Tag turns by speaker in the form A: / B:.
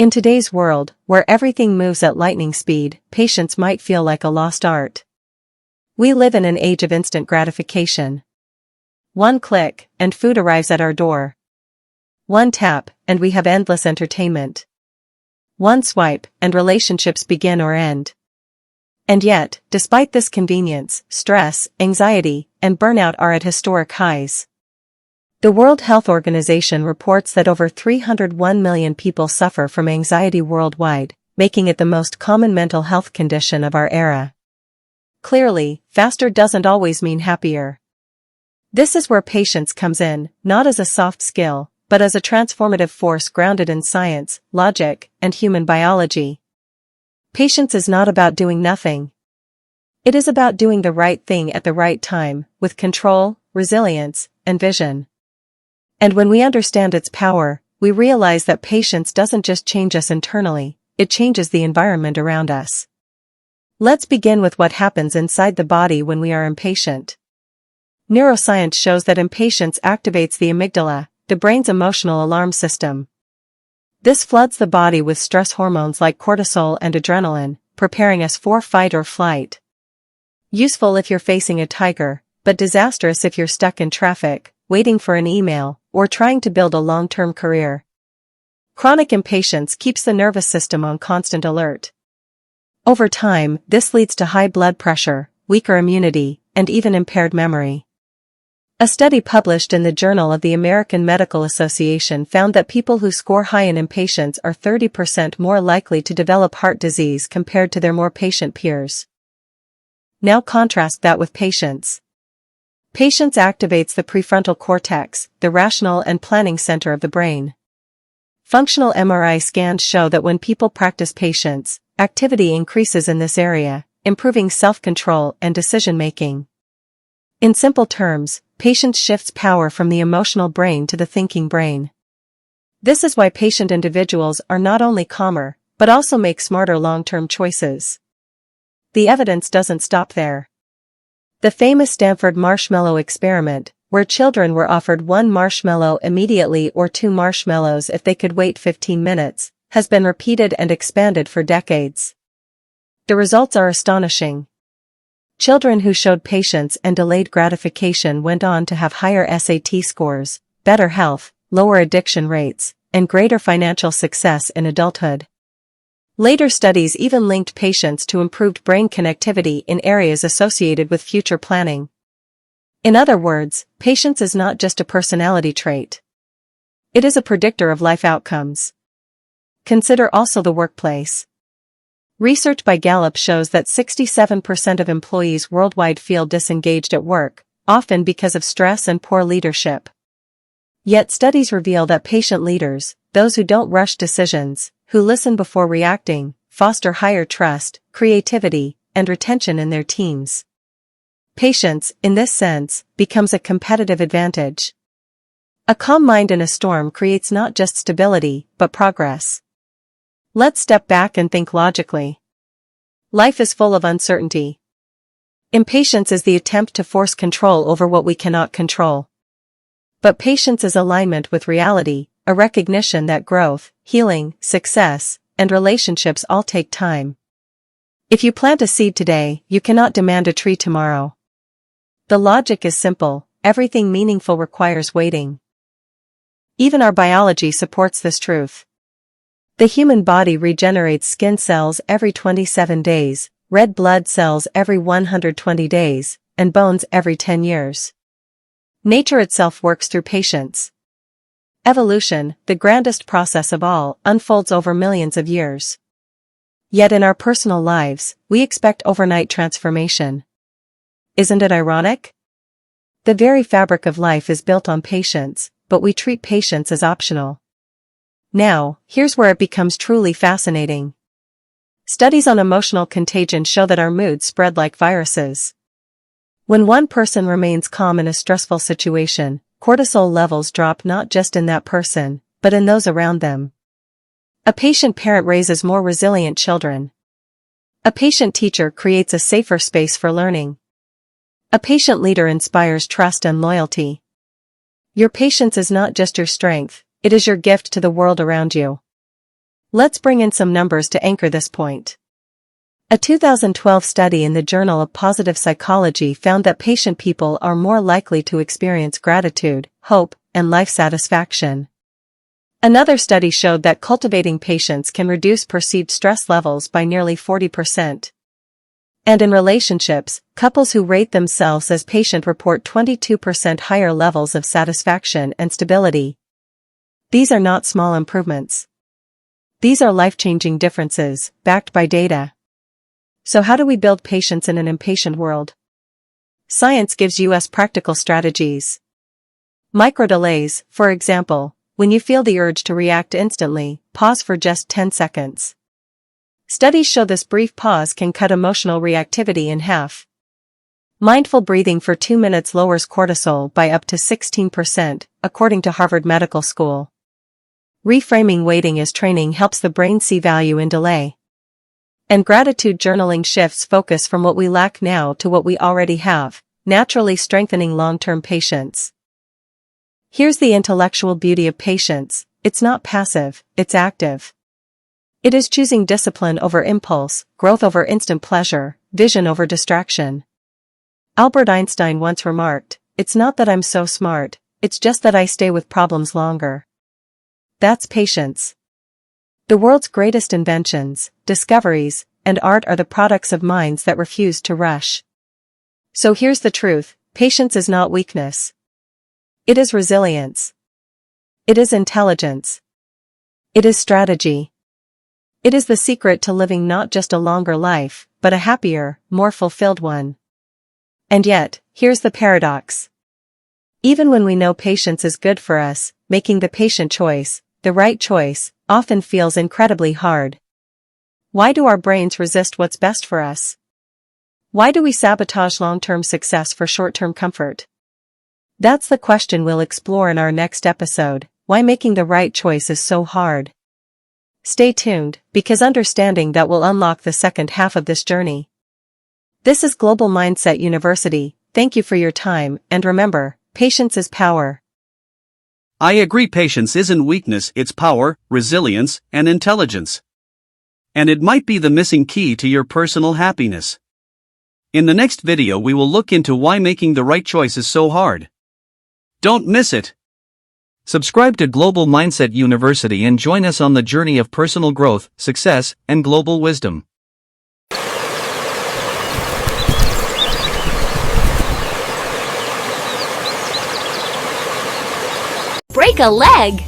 A: In today's world, where everything moves at lightning speed, patience might feel like a lost art. We live in an age of instant gratification. One click, and food arrives at our door. One tap, and we have endless entertainment. One swipe, and relationships begin or end. And yet, despite this convenience, stress, anxiety, and burnout are at historic highs. The World Health Organization reports that over 301 million people suffer from anxiety worldwide, making it the most common mental health condition of our era. Clearly, faster doesn't always mean happier. This is where patience comes in, not as a soft skill, but as a transformative force grounded in science, logic, and human biology. Patience is not about doing nothing. It is about doing the right thing at the right time, with control, resilience, and vision. And when we understand its power, we realize that patience doesn't just change us internally, it changes the environment around us. Let's begin with what happens inside the body when we are impatient. Neuroscience shows that impatience activates the amygdala, the brain's emotional alarm system. This floods the body with stress hormones like cortisol and adrenaline, preparing us for fight or flight. Useful if you're facing a tiger, but disastrous if you're stuck in traffic, waiting for an email, or trying to build a long-term career. Chronic impatience keeps the nervous system on constant alert. Over time, this leads to high blood pressure, weaker immunity, and even impaired memory. A study published in the Journal of the American Medical Association found that people who score high in impatience are 30% more likely to develop heart disease compared to their more patient peers. Now contrast that with patience. Patience activates the prefrontal cortex, the rational and planning center of the brain. Functional MRI scans show that when people practice patience, activity increases in this area, improving self-control and decision-making. In simple terms, patience shifts power from the emotional brain to the thinking brain. This is why patient individuals are not only calmer, but also make smarter long-term choices. The evidence doesn't stop there. The famous Stanford marshmallow experiment, where children were offered one marshmallow immediately or two marshmallows if they could wait 15 minutes, has been repeated and expanded for decades. The results are astonishing. Children who showed patience and delayed gratification went on to have higher SAT scores, better health, lower addiction rates, and greater financial success in adulthood. Later studies even linked patience to improved brain connectivity in areas associated with future planning. In other words, patience is not just a personality trait. It is a predictor of life outcomes. Consider also the workplace. Research by Gallup shows that 67% of employees worldwide feel disengaged at work, often because of stress and poor leadership. Yet studies reveal that patient leaders, those who don't rush decisions, who listen before reacting, foster higher trust, creativity, and retention in their teams. Patience, in this sense, becomes a competitive advantage. A calm mind in a storm creates not just stability, but progress. Let's step back and think logically. Life is full of uncertainty. Impatience is the attempt to force control over what we cannot control. But patience is alignment with reality, a recognition that growth, healing, success, and relationships all take time. If you plant a seed today, you cannot demand a tree tomorrow. The logic is simple, everything meaningful requires waiting. Even our biology supports this truth. The human body regenerates skin cells every 27 days, red blood cells every 120 days, and bones every 10 years. Nature itself works through patience. Evolution, the grandest process of all, unfolds over millions of years. Yet in our personal lives, we expect overnight transformation. Isn't it ironic? The very fabric of life is built on patience, but we treat patience as optional. Now, here's where it becomes truly fascinating. Studies on emotional contagion show that our moods spread like viruses. When one person remains calm in a stressful situation, cortisol levels drop not just in that person, but in those around them. A patient parent raises more resilient children. A patient teacher creates a safer space for learning. A patient leader inspires trust and loyalty. Your patience is not just your strength, it is your gift to the world around you. Let's bring in some numbers to anchor this point. A 2012 study in the Journal of Positive Psychology found that patient people are more likely to experience gratitude, hope, and life satisfaction. Another study showed that cultivating patience can reduce perceived stress levels by nearly 40%. And in relationships, couples who rate themselves as patient report 22% higher levels of satisfaction and stability. These are not small improvements. These are life-changing differences, backed by data. So how do we build patience in an impatient world? Science gives us practical strategies. Micro-delays, for example, when you feel the urge to react instantly, pause for just 10 seconds. Studies show this brief pause can cut emotional reactivity in half. Mindful breathing for 2 minutes lowers cortisol by up to 16%, according to Harvard Medical School. Reframing waiting as training helps the brain see value in delay. And gratitude journaling shifts focus from what we lack now to what we already have, naturally strengthening long-term patience. Here's the intellectual beauty of patience: it's not passive, it's active. It is choosing discipline over impulse, growth over instant pleasure, vision over distraction. Albert Einstein once remarked, "It's not that I'm so smart, it's just that I stay with problems longer." That's patience. The world's greatest inventions, discoveries, and art are the products of minds that refuse to rush. So here's the truth: patience is not weakness. It is resilience. It is intelligence. It is strategy. It is the secret to living not just a longer life, but a happier, more fulfilled one. And yet, here's the paradox. Even when we know patience is good for us, making the patient choice, the right choice, often feels incredibly hard. Why do our brains resist what's best for us? Why do we sabotage long-term success for short-term comfort? That's the question we'll explore in our next episode: why making the right choice is so hard. Stay tuned, because understanding that will unlock the second half of this journey. This is Global Mindset University. Thank you for your time, and remember, patience is power.
B: I agree, patience isn't weakness, it's power, resilience, and intelligence. And it might be the missing key to your personal happiness. In the next video we will look into why making the right choice is so hard. Don't miss it! Subscribe to Global Mindset University and join us on the journey of personal growth, success, and global wisdom.
C: Break a leg!